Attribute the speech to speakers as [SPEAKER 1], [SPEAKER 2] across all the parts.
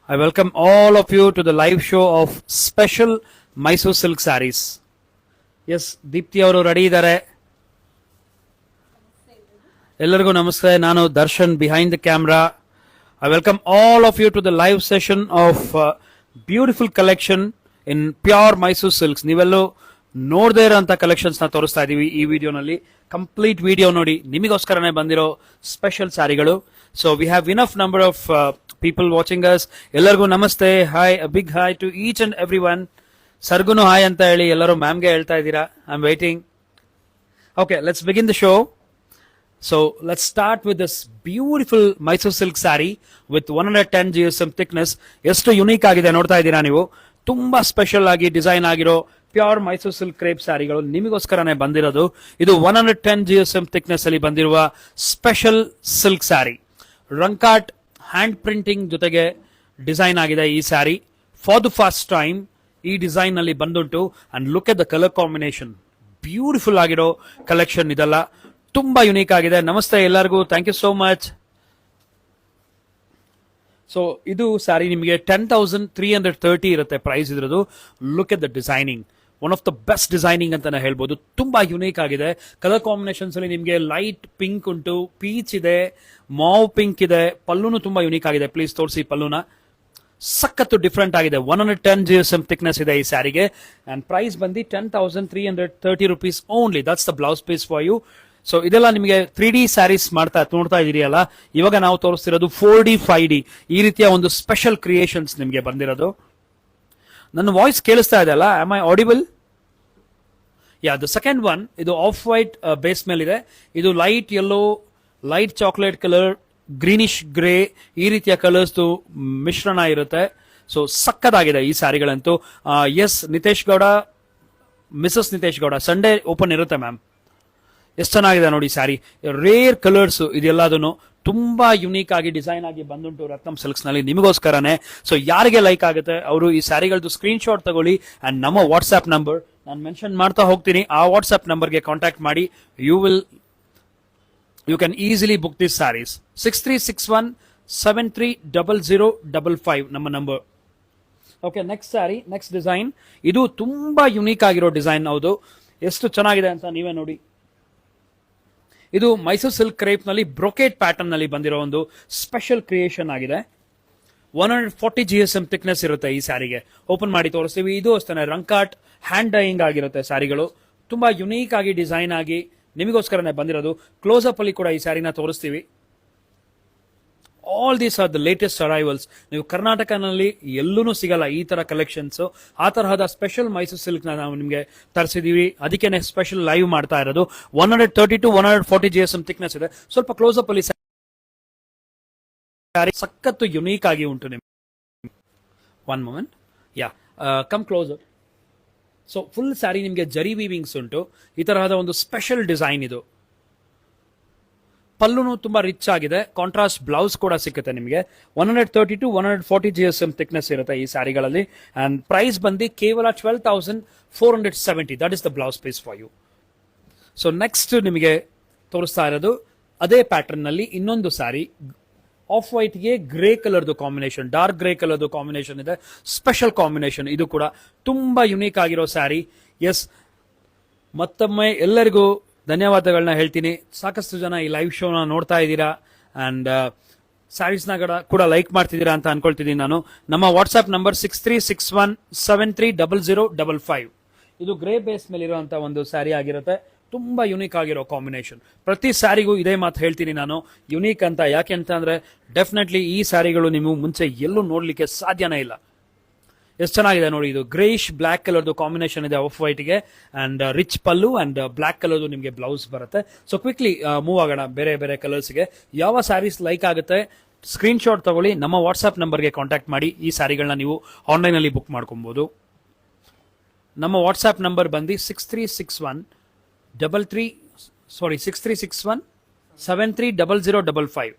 [SPEAKER 1] I welcome all of you to the live show of special Mysore silk sarees. Yes, Deepti ಅವರು ready ಇದ್ದಾರೆ. ಎಲ್ಲರಿಗೂ ನಮಸ್ತೆ. ನಾನು Darshan behind the camera. I welcome all of you to the live session of beautiful collection in pure Mysore silks. ನೀವೆಲ್ಲೂ ನೋಡದೇ ಇರೋಂಥ collections ನ ತೋರಿಸ್ತಾ ಇದೀವಿ ಈ ವಿಡಿಯೋನಲ್ಲಿ. ಕಂಪ್ಲೀಟ್ ವಿಡಿಯೋ ನೋಡಿ, ನಿಮಗೋಸ್ಕರನೇ ಬಂದಿರೋ ಸ್ಪೆಷಲ್ ಸ್ಯಾರಿಗಳು. So we have enough number of people watching us. ಎಲ್ಲರಿಗೂ ನಮಸ್ತೆ, hi, big hi to each and every one. ಸರ್ಗುನು ಹಾಯ್ ಅಂತ ಹೇಳಿ ಎಲ್ಲರೂ ಮ್ಯಾಮ್ಗೆ ಹೇಳ್ತಾ ಇದ್ದೀರಾ. I am waiting. Okay, let's begin the show. So let's start with this beautiful Mysore silk saree with 110 GSM thickness. ಎಷ್ಟು ಯುನೀಕ್ ಆಗಿದೆ ನೋಡ್ತಾ ಇದ್ದೀರಾ ನೀವು. ತುಂಬಾ ಸ್ಪೆಷಲ್ ಆಗಿ ಡಿಸೈನ್ ಆಗಿರೋ ಪ್ಯೂರ್ ಮೈಸೂರು ಸಿಲ್ಕ್ ಕ್ರೇಪ್ ಸ್ಯಾರಿಗಳು ನಿಮಗೋಸ್ಕರನೇ ಬಂದಿರೋದು. ಇದು 110 GSM thickness ಅಲ್ಲಿ ಬಂದಿರುವ ಸ್ಪೆಷಲ್ ಸಿಲ್ಕ್ ಸ್ಯಾರಿ. ರಂಕಾಟ್ ಹ್ಯಾಂಡ್ ಪ್ರಿಂಟಿಂಗ್ ಜೊತೆಗೆ ಡಿಸೈನ್ ಆಗಿದೆ ಈ saree. For the first time ಈ ಡಿಸೈನ್ ನಲ್ಲಿ ಬಂದುಂಟು. And look at the colour combination. Beautiful ಆಗಿರೋ ಕಲೆಕ್ಷನ್ ಇದೆಲ್ಲ. ತುಂಬಾ ಯುನೀಕ್ ಆಗಿದೆ. ನಮಸ್ತೆ ಎಲ್ಲರಿಗೂ, thank you so much. So ಇದು ಸ್ಯಾರಿ ನಿಮಗೆ 10,330 ಇರುತ್ತೆ ಪ್ರೈಸ್ ಇದ್ರದ್ದು. Look at the designing, one of the best designing ಅಂತಾನೆ ಹೇಳ್ಬೋದು. ತುಂಬಾ ಯುನೀಕ್ ಆಗಿದೆ. ಕಲರ್ ಕಾಂಬಿನೇಷನ್ಸ್ ಅಲ್ಲಿ ನಿಮಗೆ ಲೈಟ್ ಪಿಂಕ್ ಉಂಟು, ಪೀಚ್ ಇದೆ, ಮಾವ್ ಪಿಂಕ್ ಇದೆ. ಪಲ್ಲುನು ತುಂಬಾ ಯುನೀಕ್ ಆಗಿದೆ. ಪ್ಲೀಸ್ ತೋರಿಸಿ ಪಲ್ಲುನ. ಸಖತ್ತು ಡಿಫ್ರೆಂಟ್ ಆಗಿದೆ. 110 GSM thickness ಇದೆ ಈ ಸ್ಯಾರಿಗೆ. ಅಂಡ್ ಪ್ರೈಸ್ ಬಂದು 10,330 rupees only. That's the blouse piece for you. So ಇದೆಲ್ಲ ನಿಮಗೆ 3D ಸ್ಯಾರೀಸ್ ನೋಡ್ತಾ ಇದೀರಿಯಲ್ಲ. ಇವಾಗ ನಾವು ತೋರಿಸ್ತಿರೋದು 4D 5D ಈ ರೀತಿಯ ಒಂದು ಸ್ಪೆಷಲ್ ಕ್ರಿಯೇಷನ್ಸ್ ನಿಮಗೆ ಬಂದಿರೋದು. ನನ್ನ ವಾಯ್ಸ್ ಕೇಳಿಸ್ತಾ ಇದೆ ಅಲ್ಲ? Am I audible? Yeah, the second one ಇದು ಆಫ್ ವೈಟ್ ಬೇಸ್ ಮೇಲಿದೆ. ಇದು light yellow, light chocolate colour, greenish grey ಈ ರೀತಿಯ ಕಲರ್ಸ್ ಮಿಶ್ರಣ ಇರುತ್ತೆ. ಸೊ ಸಕ್ಕದಾಗಿದೆ ಈ ಸ್ಯಾರಿಗಳಂತೂ. Yes, Nitesh Gowda, Mrs Nitesh Gowda, Sunday open ಇರುತ್ತೆ ಮ್ಯಾಮ್. ಎಷ್ಟು ಚೆನ್ನಾಗಿದೆ ನೋಡಿ ಸ್ಯಾರಿ. ರೇರ್ ಕಲರ್ಸ್ ಇದೆಲ್ಲದನ್ನು ತುಂಬಾ ಯುನೀಕ್ ಆಗಿ ಡಿಸೈನ್ ಆಗಿ ಬಂದುಂಟು ರತ್ನಂ ಸಿಲ್ಕ್ಸ್ ನಲ್ಲಿ ನಿಮಗೋಸ್ಕರನೇ. ಸೊ ಯಾರಿಗೆ ಲೈಕ್ ಆಗುತ್ತೆ ಅವರು ಈ ಸ್ಯಾರಿಗಳದ್ದು ಸ್ಕ್ರೀನ್ ಶಾಟ್ ತಗೊಳ್ಳಿ. ಅಂಡ್ ನಮ್ಮ ವಾಟ್ಸ್ಆಪ್ ನಂಬರ್ ನಾನು ಮೆನ್ಷನ್ ಮಾಡ್ತಾ ಹೋಗ್ತೀನಿ. ಆ ವಾಟ್ಸ್ಆಪ್ ನಂಬರ್ಗೆ ಕಾಂಟ್ಯಾಕ್ಟ್ ಮಾಡಿ. You can easily book this saris. 6361730055 ನಮ್ಮ ನಂಬರ್. Okay, next sari, next design. ಇದು ತುಂಬಾ ಯುನೀಕ್ ಆಗಿರೋ ಡಿಸೈನ್. ಹೌದು, ಎಷ್ಟು ಚೆನ್ನಾಗಿದೆ ಅಂತ ನೀವೇ ನೋಡಿ. ಇದು ಮೈಸೂರು ಸಿಲ್ಕ್ ಕ್ರೇಪ್ ನಲ್ಲಿ ಬ್ರೊಕೇಟ್ ಪ್ಯಾಟರ್ನ್ ನಲ್ಲಿ ಬಂದಿರೋ ಒಂದು ಸ್ಪೆಷಲ್ ಕ್ರಿಯೇಷನ್ ಆಗಿದೆ. 140 GSM thickness ಇರುತ್ತೆ ಈ ಸ್ಯಾರಿಗೆ. ಓಪನ್ ಮಾಡಿ ತೋರಿಸ್ತೀವಿ. ಇದು ಅಷ್ಟೇ ರಂಕಾಟ್ ಹ್ಯಾಂಡ್ ಡೈಯಿಂಗ್ ಆಗಿರುತ್ತೆ ಸ್ಯಾರಿಗಳು. ತುಂಬಾ ಯುನೀಕ್ ಆಗಿ ಡಿಸೈನ್ ಆಗಿ ನಿಮಗೋಸ್ಕರನೇ ಬಂದಿರೋದು. ಕ್ಲೋಸ್ ಅಪ್ ಅಲ್ಲಿ ಕೂಡ ಈ ಸ್ಯಾರಿನ ತೋರಿಸ್ತೀವಿ. All these are the latest arrivals. ನೀವು ಕರ್ನಾಟಕನಲ್ಲಿ ಎಲ್ಲೂ ಸಿಗಲ್ಲ ಈ ತರ ಕಲೆಕ್ಷನ್ಸ್. ಆ ತರಹದ ಸ್ಪೆಷಲ್ ಮೈಸೂರು ಸಿಲ್ಕ್ ನಾವು ನಿಮಗೆ ತರಿಸಿದೀವಿ. ಅದಕ್ಕೆ ಸ್ಪೆಷಲ್ ಲೈವ್ ಮಾಡ್ತಾ ಇರೋದು. 130 to 140 GSM thickness ಇದೆ. ಸ್ವಲ್ಪ ಕ್ಲೋಸ್ ಅಪ್ ಅಲ್ಲಿ ಸಖತ್ತು ಯುನೀಕ್ ಆಗಿ ಉಂಟು ನಿಮ್ಗೆ. One moment, yeah, come closer. So full saree ನಿಮಗೆ ಜರಿ ವೀವಿಂಗ್ಸ್ ಉಂಟು. ಈ ತರಹದ ಒಂದು ಸ್ಪೆಷಲ್ ಡಿಸೈನ್ ಇದು. ಪಲ್ಲುನು ತುಂಬಾ ರಿಚ್ ಆಗಿದೆ. ಕಾಂಟ್ರಾಸ್ಟ್ ಬ್ಲೌಸ್ ಕೂಡ ಸಿಗುತ್ತೆ ನಿಮಗೆ. 130 to 140 GSM thickness ಇರುತ್ತೆ ಈ ಸ್ಯಾರಿಗಳಲ್ಲಿ. ಅಂಡ್ ಪ್ರೈಸ್ ಬಂದು ಕೇವಲ 12,470. That is the blouse piece for you. So next ನಿಮಗೆ ತೋರಿಸ್ತಾ ಇರೋದು ಅದೇ ಪ್ಯಾಟರ್ನ್ ನಲ್ಲಿ ಇನ್ನೊಂದು ಸ್ಯಾರಿ. ಆಫ್ ವೈಟ್ಗೆ ಗ್ರೇ ಕಲರ್ದು ಕಾಂಬಿನೇಷನ್, ಡಾರ್ಕ್ ಗ್ರೇ ಕಲರ್ದು ಕಾಂಬಿನೇಷನ್ ಇದೆ. Special combination. ಇದು ಕೂಡ ತುಂಬಾ ಯುನೀಕ್ ಆಗಿರೋ ಸ್ಯಾರಿ. ಎಸ್, ಮತ್ತೊಮ್ಮೆ ಎಲ್ಲರಿಗೂ ಧನ್ಯವಾದಗಳನ್ನ ಹೇಳ್ತೀನಿ. ಸಾಕಷ್ಟು ಜನ ಈ ಲೈವ್ ಶೋನ ನೋಡ್ತಾ ಇದ್ದೀರಾ ಅಂಡ್ ಸ್ಯಾರೀಸ್ನ ಕೂಡ ಲೈಕ್ ಮಾಡ್ತಿದ್ದೀರಾ ಅಂತ ಅನ್ಕೊಳ್ತಿದ್ದೀನಿ ನಾನು. ನಮ್ಮ ವಾಟ್ಸ್ಆಪ್ ನಂಬರ್ 6361730055. ಇದು ಗ್ರೇ ಬೇಸ್ ಮೇಲೆ ಇರುವಂತಹ ಒಂದು ಸ್ಯಾರಿ ಆಗಿರುತ್ತೆ. ತುಂಬಾ ಯುನೀಕ್ ಆಗಿರೋ ಕಾಂಬಿನೇಷನ್. ಪ್ರತಿ ಸ್ಯಾರಿಗೂ ಇದೇ ಮಾತು ಹೇಳ್ತೀನಿ ನಾನು, ಯುನೀಕ್ ಅಂತ. ಯಾಕೆ ಅಂತ ಅಂದ್ರೆ ಡೆಫಿನೆಟ್ಲಿ ಈ ಸ್ಯಾರಿಗಳು ನೀವು ಮುಂಚೆ ಎಲ್ಲೂ ನೋಡ್ಲಿಕ್ಕೆ ಸಾಧ್ಯನೇ ಇಲ್ಲ. ಎಷ್ಟು ಚೆನ್ನಾಗಿದೆ ನೋಡಿ. ಇದು ಗ್ರೇಷ್ ಬ್ಲಾಕ್ ಕಲರ್ದು ಕಾಂಬಿನೇಷನ್ ಇದೆ ಆಫ್ ವೈಟ್ಗೆ. And rich pallu and black ಕಲರ್ದು ನಿಮಗೆ ಬ್ಲೌಸ್ ಬರುತ್ತೆ. ಸೊ ಕ್ವಿಕ್ಲಿ ಮೂವ್ ಆಗೋಣ ಬೇರೆ ಬೇರೆ ಕಲರ್ಸ್ಗೆ. ಯಾವ ಸ್ಯಾರೀಸ್ ಲೈಕ್ ಆಗುತ್ತೆ ಸ್ಕ್ರೀನ್ ಶಾಟ್ ತಗೊಳ್ಳಿ. ನಮ್ಮ ವಾಟ್ಸ್ಆಪ್ ನಂಬರ್ಗೆ ಕಾಂಟ್ಯಾಕ್ಟ್ ಮಾಡಿ. ಈ ಸ್ಯಾರಿಗಳನ್ನ ನೀವು ಆನ್ಲೈನ್ ಅಲ್ಲಿ ಬುಕ್ ಮಾಡ್ಕೊಬಹುದು. ನಮ್ಮ ವಾಟ್ಸ್ಆಪ್ ನಂಬರ್ ಬಂದು 6361730055.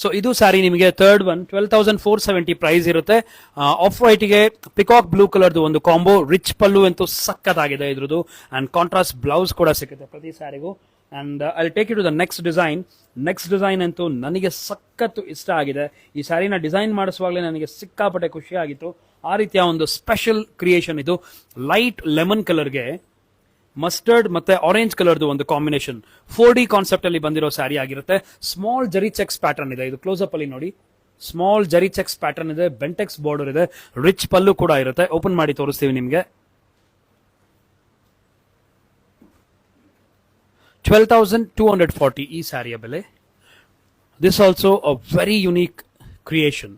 [SPEAKER 1] ಸೊ ಇದು ಸ್ಯಾರಿ ನಿಮಗೆ ಥರ್ಡ್ ಒನ್ 12,470 ಪ್ರೈಸ್ ಇರುತ್ತೆ. ಆಫ್ ವೈಟ್ಗೆ ಪಿಕಾಕ್ ಬ್ಲೂ ಕಲರ್ದು ಒಂದು ಕಾಂಬೋ, ರಿಚ್ ಪಲ್ಲು ಅಂತೂ ಸಕ್ಕತ್ತಾಗಿದೆ ಇದ್ರದ್ದು, ಅಂಡ್ ಕಾಂಟ್ರಾಸ್ಟ್ ಬ್ಲೌಸ್ ಕೂಡ ಸಿಗುತ್ತೆ ಪ್ರತಿ ಸ್ಯಾರಿಗೂ. And I take it to the next design. Next design ಅಂತೂ ನನಗೆ ಸಖತ್ತು ಇಷ್ಟ ಆಗಿದೆ. ಈ ಸ್ಯಾರಿನ ಡಿಸೈನ್ ಮಾಡಿಸುವಾಗಲೇ ನನಗೆ ಸಿಕ್ಕಾಪಟ್ಟೆ ಖುಷಿ ಆಗಿತ್ತು. ಆ ರೀತಿಯ ಒಂದು ಸ್ಪೆಷಲ್ ಕ್ರಿಯೇಷನ್ ಇದು. ಲೈಟ್ ಲೆಮನ್ ಕಲರ್ಗೆ ಮಸ್ಟರ್ಡ್ ಮತ್ತೆ ಆರೆಂಜ್ ಕಲರ್ದು ಒಂದು ಕಾಂಬಿನೇಷನ್ 4D ಕಾನ್ಸೆಪ್ಟ್ ಅಲ್ಲಿ ಬಂದಿರೋ ಸ್ಯಾರಿ ಆಗಿರುತ್ತೆ. ಸ್ಮಾಲ್ ಜರಿ ಚೆಕ್ಸ್ ಪ್ಯಾಟರ್ನ್ ಇದೆ. ಇದು ಕ್ಲೋಸ್ ಅಪ್ ಅಲ್ಲಿ ನೋಡಿ, ಸ್ಮಾಲ್ ಜರಿ ಚೆಕ್ಸ್ ಪ್ಯಾಟರ್ನ್ ಇದೆ, ಬೆಂಟೆಕ್ಸ್ ಬಾರ್ಡರ್ ಇದೆ, ರಿಚ್ ಪಲ್ಲು ಕೂಡ ಇರುತ್ತೆ. ಓಪನ್ ಮಾಡಿ ತೋರಿಸ್ತೀವಿ ನಿಮಗೆ. 12,240 ಈ ಸ್ಯಾರಿಯ ಬೆಲೆ. This also a very unique creation.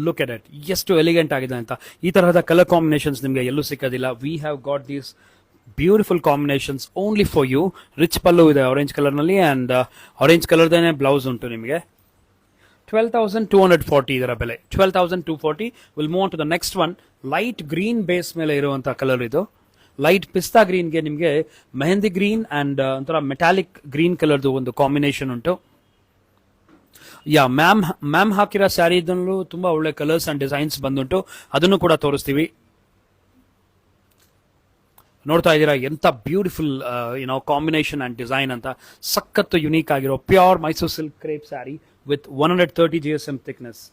[SPEAKER 1] Look at it, ಎಷ್ಟು ಎಲಿಗೆಂಟ್ ಆಗಿದೆ ಅಂತ. ಈ ತರಹದ ಕಲರ್ ಕಾಂಬಿನೇಷನ್ಸ್ ನಿಮಗೆ ಎಲ್ಲೂ ಸಿಕ್ಕೋದಿಲ್ಲ. We have got these beautiful combinations only for you. Rich pallu ಇದೆ ಆರೆಂಜ್ ಕಲರ್ ನಲ್ಲಿ, ಅಂಡ್ ಆರೆಂಜ್ ಕಲರ್ದೇನೆ ಬ್ಲೌಸ್ ಉಂಟು ನಿಮಗೆ. 12,240 ಇದರ ಬೆಲೆ. 12,240. Will move on to the next one. Light green base ಮೇಲೆ ಇರುವಂತಹ ಕಲರ್ ಇದು. ಲೈಟ್ ಪಿಸ್ತಾ ಗ್ರೀನ್ಗೆ ನಿಮಗೆ ಮೆಹಂದಿ ಗ್ರೀನ್ ಅಂಡ್ ಒಂಥರ ಮೆಟಾಲಿಕ್ ಗ್ರೀನ್ ಕಲರ್ದು ಒಂದು ಕಾಂಬಿನೇಷನ್ ಉಂಟು. ಮ್ಯಾಮ್ ಹಾಕಿರೋ ಸ್ಯಾರಿ ಇದನ್ನು ತುಂಬಾ ಒಳ್ಳೆ ಕಲರ್ಸ್ ಅಂಡ್ ಡಿಸೈನ್ಸ್ ಬಂದುಂಟು, ಅದನ್ನು ಕೂಡ ತೋರಿಸ್ತೀವಿ. ನೋಡ್ತಾ ಇದ್ದೀರಾ ಎಂತ ಬ್ಯೂಟಿಫುಲ್ ಕಾಂಬಿನೇಷನ್ ಅಂಡ್ ಡಿಸೈನ್ ಅಂತ. ಸಖತ್ತು ಯುನೀಕ್ ಆಗಿರೋ pure Mysuru silk crepe sari with 130 GSM thickness.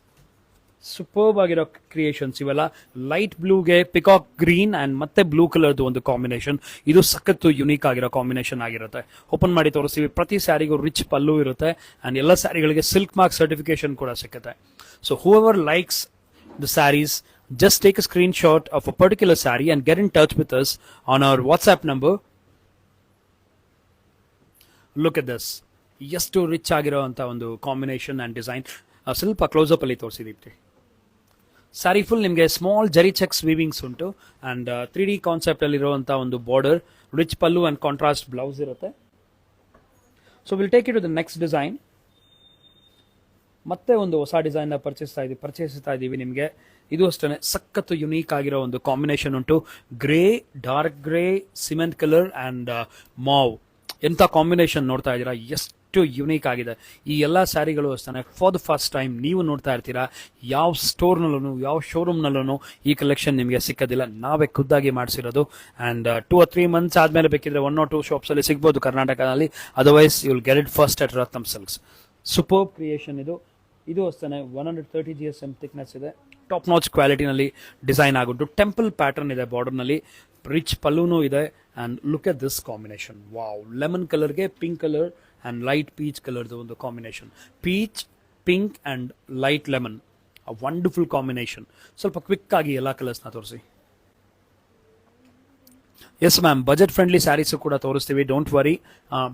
[SPEAKER 1] Superb ಆಗಿರೋ ಕ್ರಿಯೇಷನ್ಸ್ ಇವೆಲ್ಲ. ಲೈಟ್ ಬ್ಲೂಗೆ ಪಿಕಾಕ್ ಗ್ರೀನ್ ಅಂಡ್ ಮತ್ತೆ ಬ್ಲೂ ಕಲರ್ದು ಒಂದು ಕಾಂಬಿನೇಷನ್. ಇದು ಸಖತ್ತು ಯುನೀಕ್ ಆಗಿರೋ ಕಾಂಬಿನೇಷನ್ ಆಗಿರುತ್ತೆ. ಓಪನ್ ಮಾಡಿ ತೋರಿಸ್ತೀವಿ. ಪ್ರತಿ ಸ್ಯಾರಿಗೂ ರಿಚ್ ಪಲ್ಲು ಇರುತ್ತೆ, ಅಂಡ್ ಎಲ್ಲ ಸ್ಯಾರಿಗಳಿಗೆ ಸಿಲ್ಕ್ ಮಾರ್ಕ್ ಸರ್ಟಿಫಿಕೇಶನ್ ಕೂಡ ಸಿಗುತ್ತೆ. So whoever likes the saris, just take a screenshot of a particular saree and get in touch with us on our WhatsApp number. Look at this. ಎಷ್ಟು rich ಆಗಿರೋ ಅಂತ ಒಂದು combination and design. ಸ್ವಲ್ಪ close up ಅಲ್ಲಿ ತೋರಿಸಿದೀವಿ. Saree full ನಿಮಗೆ small zari checks weavings ಉಂಟು, and 3D concept ಅಲ್ಲಿ ಇರುವಂತ ಒಂದು border, rich pallu and contrast blouse ಇರುತ್ತೆ. So will take it to the next design. ಮತ್ತೆ ಒಂದು ಹೊಸ ಡಿಸೈನ್ ಪರ್ಚೇಸ್ತಾ ಇದೀವಿ ನಿಮಗೆ. ಇದು ಅಷ್ಟೇ ಸಖತ್ತು ಯುನೀಕ್ ಆಗಿರೋ ಒಂದು ಕಾಂಬಿನೇಷನ್ ಉಂಟು. Grey, dark grey, cement colour and mauve. ಎಂತ ಕಾಂಬಿನೇಷನ್ ನೋಡ್ತಾ ಇದ್ದೀರಾ, ಎಷ್ಟು ಯುನೀಕ್ ಆಗಿದೆ. ಈ ಎಲ್ಲ ಸ್ಯಾರಿಗಳು ಅಷ್ಟೇ ಫಾರ್ ದ ಫಸ್ಟ್ ಟೈಮ್ ನೀವು ನೋಡ್ತಾ ಇರ್ತೀರಾ. ಯಾವ ಸ್ಟೋರ್ನಲ್ಲೂ ಯಾವ ಶೋರೂಮ್ನಲ್ಲೂ ಈ ಕಲೆಕ್ಷನ್ ನಿಮಗೆ ಸಿಕ್ಕೋದಿಲ್ಲ. ನಾವೇ ಖುದ್ದಾಗಿ ಮಾಡಿಸಿರೋದು. ಅಂಡ್ 2 or 3 months ಆದ್ಮೇಲೆ ಬೇಕಿದ್ರೆ 1 or 2 ಶಾಪ್ಸ್ ಅಲ್ಲಿ ಸಿಗ್ಬೋದು ಕರ್ನಾಟಕದಲ್ಲಿ. Otherwise you will get it first at Ratnam silks. Super creation ಇದು. ಇದು ಅಷ್ಟೇ 130 GSM ಥಿಕ್ನೆಸ್ ಇದೆ. ಟಾಪ್ ನಾಚ್ ಕ್ವಾಲಿಟಿನಲ್ಲಿ ಡಿಸೈನ್ ಆಗುಂಟು. ಟೆಂಪಲ್ ಪ್ಯಾಟರ್ನ್ ಇದೆ ಬಾರ್ಡರ್ನಲ್ಲಿ, ರಿಚ್ ಪಲ್ಲೂನು ಇದೆ. And look at this combination. Wow, lemon ಕಲರ್ಗೆ pink colour and light peach ಕಲರ್ದು ಒಂದು combination. Peach, pink and light lemon, a wonderful combination. ಸ್ವಲ್ಪ ಕ್ವಿಕ್ ಆಗಿ ಎಲ್ಲ ಕಲರ್ಸ್ನ ತೋರಿಸಿ. Yes ma'am, budget friendly sarees ಕೂಡ ತೋರಿಸ್ತೀವಿ, ಡೋಂಟ್ ವರಿ.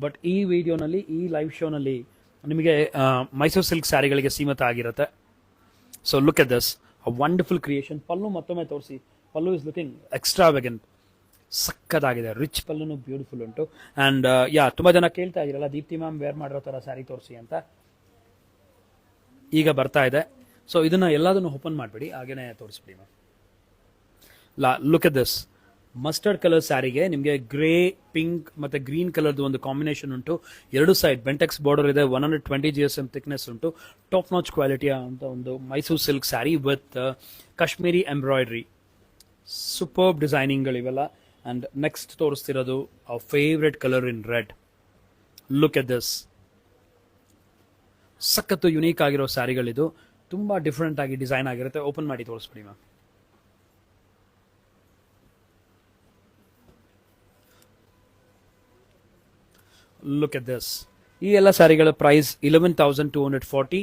[SPEAKER 1] ಬಟ್ ಈ ವಿಡಿಯೋನಲ್ಲಿ, ಈ ಲೈವ್ ಶೋನಲ್ಲಿ ನಿಮಗೆ ಮೈಸೂರು ಸಿಲ್ಕ್ ಸ್ಯಾರಿಗಳಿಗೆ ಸೀಮಿತ ಆಗಿರುತ್ತೆ. So look at this, a wonderful creation. Pallu ಮತ್ತೊಮ್ಮೆ ತೋರಿಸಿ. ಪಲ್ಲು ಇಸ್ ಲುಕಿಂಗ್ ಎಕ್ಸ್ಟ್ರಾವೆಗೆಂಟ್, ಸಕ್ಕದಾಗಿದೆ. ರಿಚ್ ಪಲ್ಲುನು ಬ್ಯೂಟಿಫುಲ್ ಉಂಟು. ಅಂಡ್ ತುಂಬಾ ಜನ ಕೇಳ್ತಾ ಇದ್ದೀರಲ್ಲ, ದೀಪ್ತಿ ಮ್ಯಾಮ್ ವೇರ್ ಮಾಡಿರೋ ತರ ಸ್ಯಾರಿ ತೋರಿಸಿ ಅಂತ. ಈಗ ಬರ್ತಾ ಇದೆ. ಸೊ ಇದನ್ನ ಎಲ್ಲದನ್ನು ಓಪನ್ ಮಾಡಬೇಡಿ, ಹಾಗೇನೆ ತೋರಿಸ್ಬಿಡಿ ma'am. Look at this mustard colour ಸ್ಯಾರಿಗೆ ನಿಮಗೆ ಗ್ರೇ, ಪಿಂಕ್ ಮತ್ತೆ ಗ್ರೀನ್ ಕಲರ್ದು ಒಂದು ಕಾಂಬಿನೇಷನ್ ಉಂಟು. ಎರಡು ಸೈಡ್ ಬೆಂಟೆಕ್ಸ್ ಬಾರ್ಡರ್ ಇದೆ. 120 GSM ಥಿಕ್ನೆಸ್ ಉಂಟು. ಟಾಪ್ ನಾಚ್ ಕ್ವಾಲಿಟಿಯ ಅಂತ ಒಂದು Mysuru silk sari with Kashmiri embroidery. Superb ಡಿಸೈನಿಂಗ್ಗಳಿವೆಲ್ಲ. ಅಂಡ್ ನೆಕ್ಸ್ಟ್ ತೋರಿಸ್ತಿರೋದು our favourite colour in red. Look at this, ಸಖತ್ತು ಯುನೀಕ್ ಆಗಿರೋ ಸ್ಯಾರಿಗಳಿದು. ತುಂಬಾ ಡಿಫ್ರೆಂಟ್ ಆಗಿ ಡಿಸೈನ್ ಆಗಿರುತ್ತೆ. ಓಪನ್ ಮಾಡಿ ತೋರಿಸ್ಬಿಡಿ ಮ್ಯಾಮ್. Look at this. ಈ ಎಲ್ಲ ಸ್ಯಾರಿಗಳ price 11,240.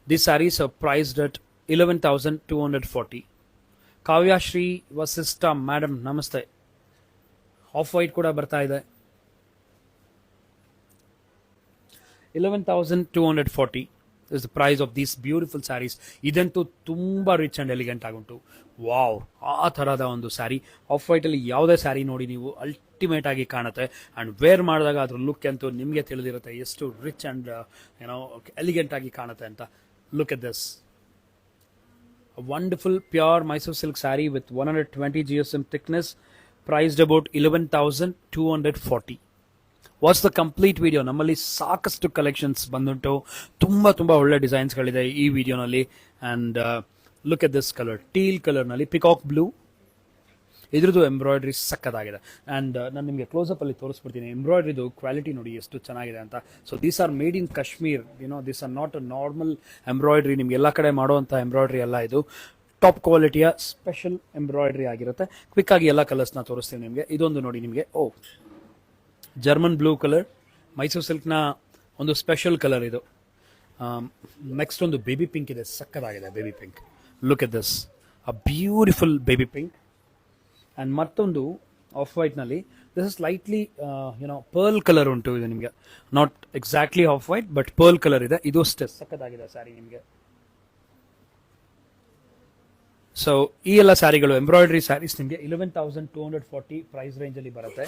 [SPEAKER 1] These sarees are priced at 11,240. Kavyashree Vasishtha madam ನಮಸ್ತೆ. ಆಫ್ ವೈಟ್ ಕೂಡ ಬರ್ತಾ ಇದೆ. 11,240 is the price of these beautiful sarees. ಇದಂತೂ ತುಂಬಾ ರಿಚ್ ಅಂಡ್ ಎಲಿಗೆಂಟ್ ಆಗುಂಟು. ವಾವ್, ಆ ತರಹದ ಒಂದು ಸ್ಯಾರಿ. ಆಫ್ ವೈಟ್ ಅಲ್ಲಿ ಯಾವುದೇ ಸ್ಯಾರಿ ನೋಡಿ ನೀವು ಅಲ್ಟಿಮೇಟ್ ಆಗಿ ಕಾಣುತ್ತೆ. ಅಂಡ್ ವೇರ್ ಮಾಡಿದಾಗ ಅದ್ರ ಲುಕ್ ಅಂತೂ ನಿಮಗೆ ತಿಳಿದಿರುತ್ತೆ ಎಷ್ಟು ರಿಚ್ ಅಂಡ್ ಎಲಿಗೆಂಟ್ ಆಗಿ ಕಾಣುತ್ತೆ ಅಂತ. Look at this, wonderful pure Mysuru silk sari with 120 GSM thickness, priced about 11,240. What's the complete video. ನಮ್ಮಲ್ಲಿ ಸಾಕಷ್ಟು ಕಲೆಕ್ಷನ್ಸ್ ಬಂದುಂಟು, ತುಂಬಾ ಒಳ್ಳೆ ಡಿಸೈನ್ಸ್ಗಳಿದೆ ಈ ವಿಡಿಯೋನಲ್ಲಿ. And look at this colour, teal ಕಲರ್ನಲ್ಲಿ ಪಿಕಾಕ್ ಬ್ಲೂ. ಇದ್ರದ್ದು ಎಂಬ್ರಾಯ್ಡ್ರಿ ಸಕ್ಕತ್ತಾಗಿದೆ. ಆ್ಯಂಡ್ ನಾನು ನಿಮಗೆ ಕ್ಲೋಸಪ್ ಅಲ್ಲಿ ತೋರಿಸ್ಬಿಡ್ತೀನಿ ಎಂಬ್ರಾಯ್ಡ್ರಿದು ಕ್ವಾಲಿಟಿ ನೋಡಿ ಎಷ್ಟು ಚೆನ್ನಾಗಿದೆ ಅಂತ. So these are made in Kashmir, this are not a normal embroidery. ನಿಮ್ಗೆ ಎಲ್ಲ ಕಡೆ ಮಾಡುವಂಥ ಎಂಬ್ರಾಯ್ಡ್ರಿ ಅಲ್ಲ, ಇದು ಟಾಪ್ ಕ್ವಾಲಿಟಿಯ ಸ್ಪೆಷಲ್ ಎಂಬ್ರಾಯ್ಡ್ರಿ ಆಗಿರುತ್ತೆ. ಕ್ವಿಕ್ ಆಗಿ ಎಲ್ಲ ಕಲರ್ಸ್ನ ತೋರಿಸ್ತೀನಿ ನಿಮಗೆ. ಇದೊಂದು ನೋಡಿ ನಿಮಗೆ, ಜರ್ಮನ್ ಬ್ಲೂ ಕಲರ್, ಮೈಸೂರು ಸಿಲ್ಕ್ನ ಒಂದು ಸ್ಪೆಷಲ್ ಕಲರ್ ಇದು. ನೆಕ್ಸ್ಟ್ ಒಂದು ಬೇಬಿ ಪಿಂಕ್ ಇದೆ, ಸಕ್ಕತ್ತಾಗಿದೆ baby pink. Look at this, a beautiful baby pink. And ಮತ್ತೊಂದು ಆಫ್ ವೈಟ್ನಲ್ಲಿ this is lightly pearl colour ಉಂಟು. ಇದು ನಿಮಗೆ not exactly of white but pearl colour ಇದೆ. ಇದು ಅಷ್ಟೇ ಸಕ್ಕತ್ತಾಗಿದೆ ಸ್ಯಾರಿ ನಿಮಗೆ. ಸೊ ಈ ಎಲ್ಲ ಸ್ಯಾರಿಗಳು ಎಂಬ್ರಾಯ್ಡ್ರಿ ಸ್ಯಾರೀಸ್ ನಿಮಗೆ 11,240 ಪ್ರೈಸ್ ರೇಂಜಲ್ಲಿ ಬರುತ್ತೆ.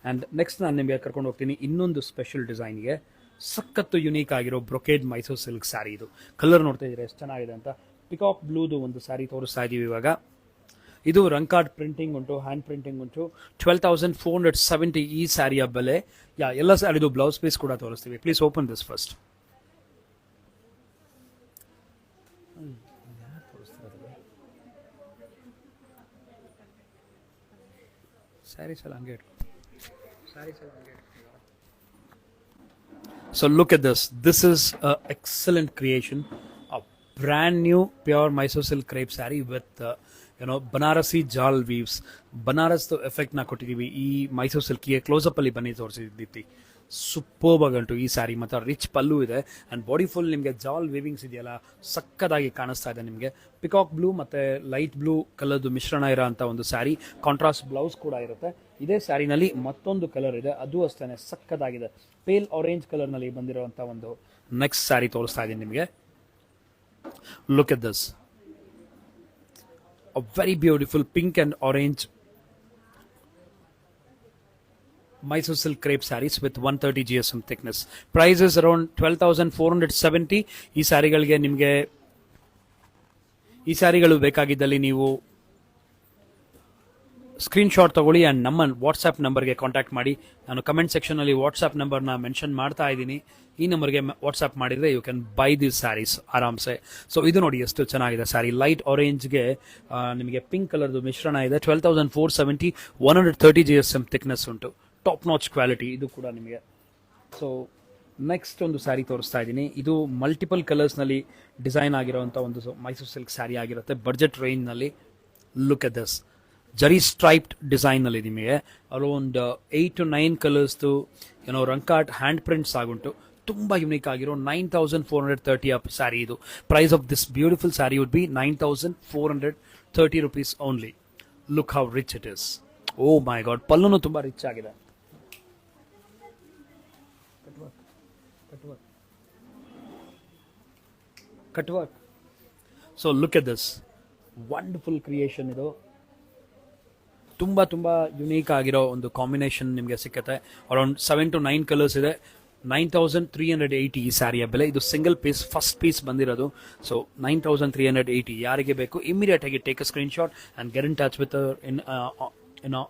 [SPEAKER 1] ಆ್ಯಂಡ್ ನೆಕ್ಸ್ಟ್ ನಾನು ನಿಮಗೆ ಕರ್ಕೊಂಡು ಹೋಗ್ತೀನಿ ಇನ್ನೊಂದು ಸ್ಪೆಷಲ್ ಡಿಸೈನ್ಗೆ. ಸಖತ್ತು ಯುನೀಕ್ ಆಗಿರೋ ಬ್ರೊಕೇಡ್ ಮೈಸೂರು ಸಿಲ್ಕ್ ಸ್ಯಾರಿ. ಇದು ಕಲರ್ ನೋಡ್ತಾ ಇದ್ದೀರಾ ಎಷ್ಟು ಚೆನ್ನಾಗಿದೆ ಅಂತ. ಪಿಕಾಕ್ ಬ್ಲೂದು ಒಂದು ಸ್ಯಾರಿ ತೋರಿಸ್ತಾ ಇದ್ದೀವಿ ಇವಾಗ. ಇದು ರಂಕಾರ್ಡ್ ಪ್ರಿಂಟಿಂಗ್ ಉಂಟು, ಹ್ಯಾಂಡ್ ಪ್ರಿಂಟಿಂಗ್ ಉಂಟು. 12,470 ಈ ಸ್ಯಾರಿಯ ಬೆಲೆ. ಎಲ್ಲ ಸ್ಯಾರಿದು ಬ್ಲೌಸ್ ಪೀಸ್ ಕೂಡ ತೋರಿಸ್ತೀವಿ. Please open this first. So look at this. This is an excellent creation. A brand new pure Mysore silk crepe saree with Banarasi jal weaves. Banaras to effect na koಟ್ಟಿದೀವಿ ಈ Mysuru silk ಗೆ. Close up ಅಲ್ಲಿ ಬನ್ನಿ ತೋರಿಸಿದ್ದೀವಿ. Superb ಆಗಂಟು ಈ ಸ್ಯಾರಿ. ಮತ್ತು rich pallu ಇದೆ and body full ನಿಮಗೆ ಜಾಲ್ weavings ಇದೆಯಲ್ಲ, ಸಕ್ಕದಾಗಿ ಕಾಣಿಸ್ತಾ ಇದೆ ನಿಮಗೆ. ಪಿಕಾಕ್ ಬ್ಲೂ ಮತ್ತು ಲೈಟ್ ಬ್ಲೂ ಕಲರ್ದು ಮಿಶ್ರಣ ಇರೋ ಅಂಥ ಒಂದು ಸ್ಯಾರಿ. ಕಾಂಟ್ರಾಸ್ಟ್ ಬ್ಲೌಸ್ ಕೂಡ ಇರುತ್ತೆ. ಇದೇ ಸ್ಯಾರಿನಲ್ಲಿ ಮತ್ತೊಂದು ಕಲರ್ ಇದೆ, ಅದು ಅಷ್ಟೇ ಸಕ್ಕದಾಗಿದೆ. ಪೇಲ್ ಆರೆಂಜ್ ಕಲರ್ನಲ್ಲಿ ಬಂದಿರುವಂಥ ಒಂದು ನೆಕ್ಸ್ಟ್ ಸ್ಯಾರಿ ತೋರಿಸ್ತಾ ಇದ್ದೀನಿ ನಿಮಗೆ. Look at this, a very beautiful pink and orange Mysore silk crepe sarees with 130 GSM thickness. Price is around 12,470. ಈ ಸ್ಯಾರಿಗಳಿಗೆ ನಿಮಗೆ ಈ ಸ್ಯಾರಿಗಳು ಬೇಕಾಗಿದ್ದಲ್ಲಿ ನೀವು ಸ್ಕ್ರೀನ್ಶಾಟ್ ತಗೊಳ್ಳಿ ಆ್ಯಂಡ್ ನಮ್ಮ ವಾಟ್ಸ್ಆ್ಯಪ್ ನಂಬರ್ಗೆ ಕಾಂಟ್ಯಾಕ್ಟ್ ಮಾಡಿ. ನಾನು ಕಮೆಂಟ್ ಸೆಕ್ಷನಲ್ಲಿ ವಾಟ್ಸ್ಆ್ಯಪ್ ನಂಬರ್ನ ಮೆನ್ಷನ್ ಮಾಡ್ತಾ ಇದ್ದೀನಿ. ಈ ನಂಬರ್ಗೆ ವಾಟ್ಸ್ಆ್ಯಪ್ ಮಾಡಿದರೆ you can buy these saris ಆರಾಮ್ಸೆ. ಸೊ ಇದು ನೋಡಿ ಎಷ್ಟು ಚೆನ್ನಾಗಿದೆ ಸ್ಯಾರಿ. ಲೈಟ್ ಆರೆಂಜ್ಗೆ ನಿಮಗೆ ಪಿಂಕ್ ಕಲರ್ದು ಮಿಶ್ರಣ ಇದೆ. 12,470, 130 GSM ಥಿಕ್ನೆಸ್ ಉಂಟು. ಟಾಪ್ ನಾಚ್ ಕ್ವಾಲಿಟಿ ಇದು ಕೂಡ ನಿಮಗೆ. ಸೊ ನೆಕ್ಸ್ಟ್ ಒಂದು ಸ್ಯಾರಿ ತೋರಿಸ್ತಾ ಇದ್ದೀನಿ. ಇದು ಮಲ್ಟಿಪಲ್ ಕಲರ್ಸ್ನಲ್ಲಿ ಡಿಸೈನ್ ಆಗಿರೋವಂಥ ಒಂದು ಮೈಸೂರು ಸಿಲ್ಕ್ ಸ್ಯಾರಿ ಆಗಿರುತ್ತೆ, ಬಡ್ಜೆಟ್ ರೇಂಜ್ನಲ್ಲಿ. Look at this, zari striped ಡಿಸೈನ್ನಲ್ಲಿ ನಿಮಗೆ ಅರೌಂಡ್ 8 to 9 ಕಲರ್ಸ್ದು ರಂಕಾರ್ಟ್ ಹ್ಯಾಂಡ್ ಪ್ರಿಂಟ್ಸ್ ಆಗುಂಟು. ತುಂಬ ಯುನೀಕ್ ಆಗಿರೋ 9,430 ಅಪ್ ಸ್ಯಾರಿ ಇದು. Price of this beautiful saree would be 9,430 rupees only. Look how rich it is. Oh my God, ಪಲ್ಲುನು ತುಂಬ ರಿಚ್ ಆಗಿದೆ. Cut work. So look at this wonderful creation. ಇದು ತುಂಬ unique ಆಗಿರೋ ಒಂದು ಕಾಂಬಿನೇಷನ್ ನಿಮಗೆ ಸಿಕ್ಕತ್ತೆ. ಅರೌಂಡ್ 7 to 9 ಕಲರ್ಸ್ ಇದೆ. 9,380 ಈ ಸ್ಯಾರಿಯ ಬೆಲೆ. ಇದು ಸಿಂಗಲ್ ಪೀಸ್, ಫಸ್ಟ್ ಪೀಸ್ ಬಂದಿರೋದು. ಸೊ 9,380. ಯಾರಿಗೆ ಬೇಕು ಇಮಿಡಿಯೇಟ್ ಆಗಿ take a screenshot and get in touch with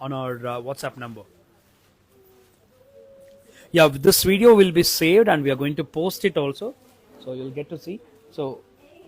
[SPEAKER 1] on our WhatsApp number. This video will be saved and we are going to post it also, so you'll get to see. So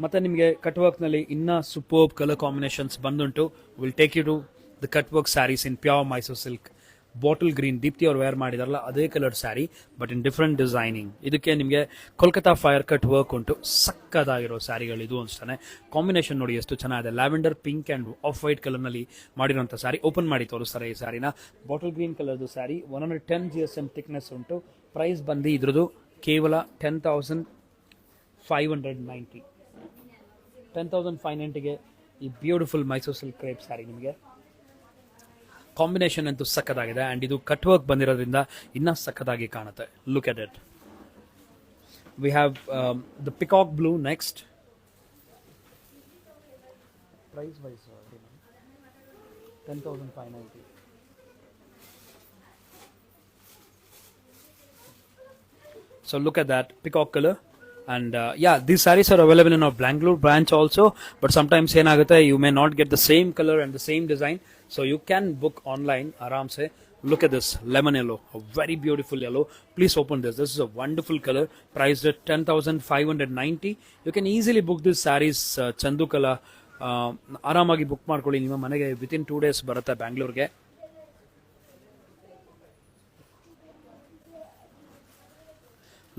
[SPEAKER 1] ಮತ್ತೆ ನಿಮಗೆ cut work ನಲ್ಲಿ ಇನ್ನ superb colour combinations ಬಂದುಂಟು. Will take you to the cut work sarees in pure Mysuru silk. Bottle green Deepti ಅವ್ರು wear ಮಾಡಿದಾರಲ್ಲ ಅದೇ colour saree but in different designing. ಇದಕ್ಕೆ ನಿಮಗೆ ಕೋಲ್ಕತ್ತಾ ಫೈರ್ ಕಟ್ ವರ್ಕ್ ಉಂಟು. ಸಕ್ಕದಾಗಿರೋ ಸ್ಯಾರಿಗಳು ಇದು ಅನ್ಸ್ತಾನೆ. ಕಾಂಬಿನೇಷನ್ ನೋಡಿ ಎಷ್ಟು ಚೆನ್ನಾಗಿದೆ. Lavender pink and off white ಕಲರ್ನಲ್ಲಿ ಮಾಡಿರೋಂಥ ಸ್ಯಾರಿ. ಓಪನ್ ಮಾಡಿ ತೋರಿಸ್ತಾರೆ ಈ ಸ್ಯಾರಿನ. ಬಾಟಲ್ ಗ್ರೀನ್ ಕಲರ್ದು ಸ್ಯಾರಿ. 110 GSM ಥಿಕ್ನೆಸ್ ಉಂಟು. ಪ್ರೈಸ್ ಬಂದು ಇದ್ರದ್ದು ಕೇವಲ 10,590. 10,590ಗೆ ಈ beautiful Mysore silk crepe sari ನಿಮಗೆ. ಕಾಂಬಿನೇಷನ್ ಅಂತೂ ಸಕ್ಕದಾಗಿದೆ ಆ್ಯಂಡ್ ಇದು ಕಟ್ ವರ್ಕ್ ಬಂದಿರೋದ್ರಿಂದ ಇನ್ನೂ ಸಕ್ಕದಾಗಿ ಕಾಣುತ್ತೆ. Look at it. We have the peacock blue next. Price wise 10,590. So look at that peacock color. And these sarees are available in our Bangalore branch also, but sometimes you may not get the same color and the same design, so you can book online aram se. Look at this lemon yellow, a very beautiful yellow. Please open this. This is a wonderful color, priced at 10,590. You can easily book this sarees, Chandu Kala. ಆರಾಮಾಗಿ book ಮಾಡ್ಕೊಳ್ಳಿ, ನಿಮ್ಮ ಮನೆಗೆ within 2 days ಬರುತ್ತೆ ಬ್ಯಾಂಗ್ಳೂರ್ಗೆ.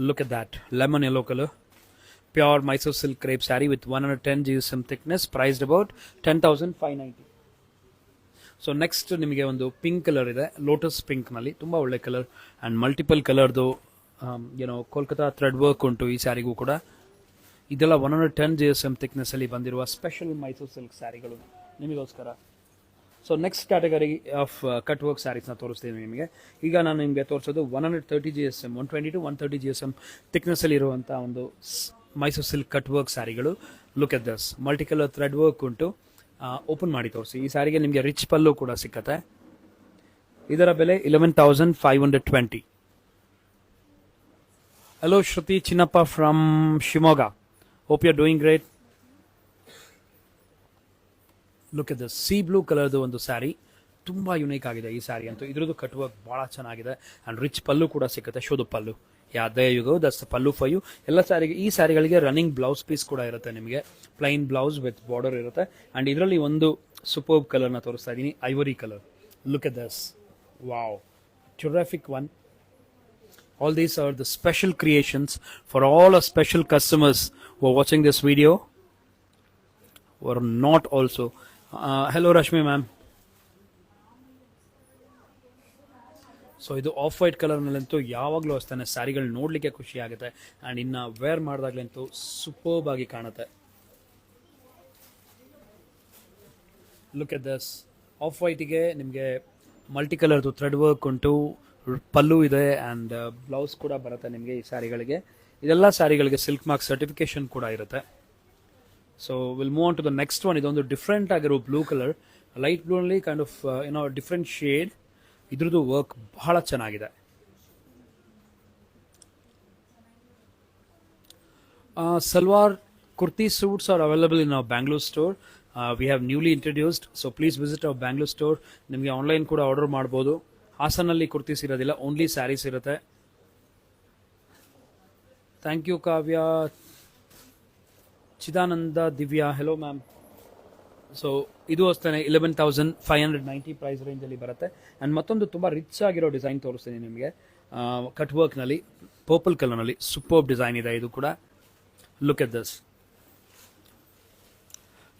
[SPEAKER 1] Look at that lemon yellow color, pure Mysore silk crepe saree with 110 GSM thickness, priced about 10,590. So next ನಿಮಗೆ ಒಂದು pink colour ಇದೆ, lotus pink ನಲ್ಲಿ ತುಂಬಾ ಒಳ್ಳೆ ಕಲರ್ ಅಂಡ್ ಮಲ್ಟಿಪಲ್ ಕಲರ್ದು ಏನೋ ಕೋಲ್ಕತಾ ಥ್ರೆಡ್ ವರ್ಕ್ ಉಂಟು ಈ ಸ್ಯಾರಿಗೂ ಕೂಡ. ಇದೆಲ್ಲ 110 GSM ಥಿಕ್ನೆಸ್ ಅಲ್ಲಿ ಬಂದಿರುವ ಸ್ಪೆಷಲ್ ಮೈಸೂರು ಸಿಲ್ಕ್ ಸ್ಯಾರಿಗಳು ನಿಮಗೋಸ್ಕರ. So next category of cut work ಸ್ಯಾರೀಸ್ನ ತೋರಿಸ್ತೀನಿ ನಿಮಗೆ. ಈಗ ನಾನು ನಿಮಗೆ ತೋರಿಸೋದು 130 GSM, 120 to 130 GSM ಥಿಕ್ನೆಸ್ ಅಲ್ಲಿ ಇರುವಂಥ ಒಂದು ಮೈಸೂರು ಸಿಲ್ಕ್ ಕಟ್ ವರ್ಕ್ ಸ್ಯಾರಿಗಳು. Look at this, multi colour thread work ಉಂಟು. ಓಪನ್ ಮಾಡಿ ತೋರಿಸಿ. ಈ ಸಾರಿಗೆ ನಿಮಗೆ ರಿಚ್ ಪಲ್ಲು ಕೂಡ ಸಿಕ್ಕತ್ತೆ. ಇದರ ಬೆಲೆ 11,520. Hello Shruti Chinnappa from Shivamogga, hope you are doing great. Look at this sea blue ಕಲರ್ದು ಒಂದು ಸ್ಯಾರಿ, ತುಂಬಾ ಯುನೀಕ್ ಆಗಿದೆ ಈ ಸ್ಯಾರಿ ಅಂತೂ. ಇದ್ರದ್ದು ಕಟ್ ವರ್ಕ್ ಬಹಳ ಚೆನ್ನಾಗಿದೆ ಅಂಡ್ ರಿಚ್ ಪಲ್ಲು ಕೂಡ ಸಿಕ್ಕತ್ತೆ, ಶೋಧ ಪಲ್ಲು. there you go, that's the pallu for you. ಎಲ್ಲ ಸ್ಯಾರಿಗೆ, ಈ ಸ್ಯಾರಿಗಳಿಗೆ ರನ್ನಿಂಗ್ ಬ್ಲೌಸ್ ಪೀಸ್ ಕೂಡ ಇರುತ್ತೆ ನಿಮಗೆ, ಪ್ಲೈನ್ ಬ್ಲೌಸ್ ವಿತ್ ಬಾರ್ಡರ್ ಇರುತ್ತೆ. ಅಂಡ್ ಇದರಲ್ಲಿ ಒಂದು ಸೂಪರ್ಬ್ ಕಲರ್ ನ ತೋರಿಸ್ತಾ ಇದ್ದೀನಿ, ivory colour. Look at this, wow, terrific one. All these are the special creations for all our special customers who are watching this video or not also. Hello Rashmi ma'am. So ಇದು off white ಕಲರ್ನಲ್ಲಂತೂ ಯಾವಾಗಲೂ ಅಷ್ಟೇ ಸ್ಯಾರಿಗಳು ನೋಡಲಿಕ್ಕೆ ಖುಷಿ ಆಗುತ್ತೆ and ಇನ್ನು wear ಮಾಡಿದಾಗಲಂತೂ superb ಆಗಿ ಕಾಣುತ್ತೆ. Look at this, of ವೈಟಿಗೆ ನಿಮಗೆ ಮಲ್ಟಿ ಕಲರ್ದು ಥ್ರೆಡ್ ವರ್ಕ್ ಉಂಟು, ಪಲ್ಲು ಇದೆ ಆ್ಯಂಡ್ ಬ್ಲೌಸ್ ಕೂಡ ಬರುತ್ತೆ ನಿಮಗೆ ಈ ಸ್ಯಾರಿಗಳಿಗೆ. ಇದೆಲ್ಲ ಸ್ಯಾರಿಗಳಿಗೆ ಸಿಲ್ಕ್ ಮಾರ್ಕ್ ಸರ್ಟಿಫಿಕೇಶನ್ ಕೂಡ ಇರುತ್ತೆ. So will move on to the next one. ಇದೊಂದು ಡಿಫ್ರೆಂಟ್ ಆಗಿರೋ ಬ್ಲೂ ಕಲರ್, ಲೈಟ್ ಬ್ಲೂ ಅಲ್ಲಿ ಕೈಂಡ್ ಆಫ್ ಡಿಫ್ರೆಂಟ್ ಶೇಡ್. ಇದ್ರದ್ದು ವರ್ಕ್ ಬಹಳ ಚೆನ್ನಾಗಿದೆ. Salwar kurti suits are available in our Bangalore store. We have newly introduced, so please visit our Bangalore store. ನಿಮಗೆ online ಕೂಡ order ಮಾಡಬಹುದು. ಹಾಸನಲ್ಲಿ ಕುರ್ತೀಸ್ ಇರೋದಿಲ್ಲ, ಓನ್ಲಿ ಸ್ಯಾರೀಸ್ ಇರುತ್ತೆ. Thank you Kavya. Chidananda Divya, hello ma'am. So ಇದು ಅಷ್ಟೇ 11,590 ಪ್ರೈಸ್ ರೇಂಜಲ್ಲಿ ಬರುತ್ತೆ. ಆ್ಯಂಡ್ ಮತ್ತೊಂದು ತುಂಬ ರಿಚ್ ಆಗಿರೋ ಡಿಸೈನ್ ತೋರಿಸ್ತೀನಿ ನಿಮಗೆ, ಕಟ್ ವರ್ಕ್ನಲ್ಲಿ ಪರ್ಪಲ್ ಕಲರ್ನಲ್ಲಿ ಸೂಪರ್ಬ್ ಡಿಸೈನ್ ಇದೆ ಇದು ಕೂಡ. Look at this.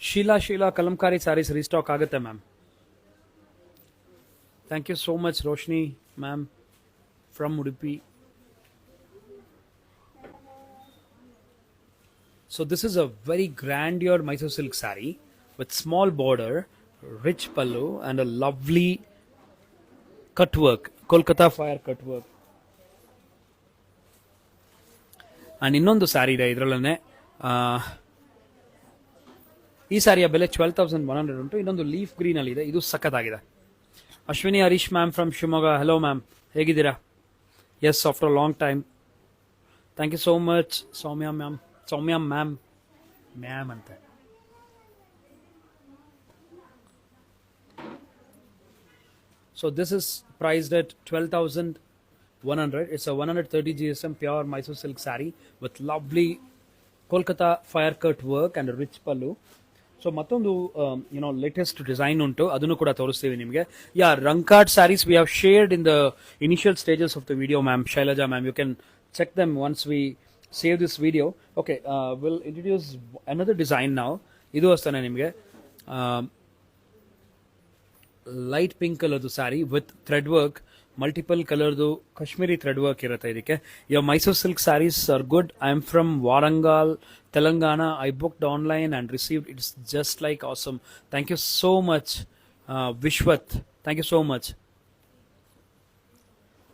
[SPEAKER 1] Sheela Kalamkari sarees restock ಆಗುತ್ತೆ ma'am. Thank you so much Roshni ma'am from Udupi. So this is a very grandeur Mysore silk saree with small border, rich pallu and a lovely cut work, Kolkata fire cut work. And ಇನ್ನೊಂದು ಸ್ಯಾರಿ ಇದೆ ಇದರಲ್ಲೇ. ಈ ಸ್ಯಾರಿಯ ಬೆಲೆ 12,100 ಉಂಟು. ಇನ್ನೊಂದು leaf green ಅಲ್ಲಿ ಇದೆ, ಇದು ಸಖತ್ತಾಗಿದೆ. Ashwini Harish ma'am from Shivamogga, hello ma'am, ಹೇಗಿದ್ದೀರಾ? Yes, after long time. Thank you so much Soumya ma'am ಅಂತ. So this is priced at 12,100. It's a 130 GSM pure Mysore silk saree with lovely Kolkata fire cut work and a rich pallu. So ಮತ್ತೊಂದು latest design ಉಂಟು, ಅದನ್ನು ಕೂಡ ತೋರಿಸ್ತೀವಿ ನಿಮಗೆ. ರಂಕಾರ್ಡ್ saris we have shared in the initial stages of the video, ma'am. Shailaja ma'am, you can check them once we save this video. Okay, we'll introduce another design now. ಇದು ಅಷ್ಟೇ ನಿಮಗೆ light pink ಕಲರ್ದು sari with thread work, multiple ಕಲರ್ದು Kashmiri thread work ಇರುತ್ತೆ ಇದಕ್ಕೆ. Your Mysore silk saris are good. I am from Warangal, Telangana. I booked online and received. It's just like awesome. Thank you so much, Vishwat. Thank you so much.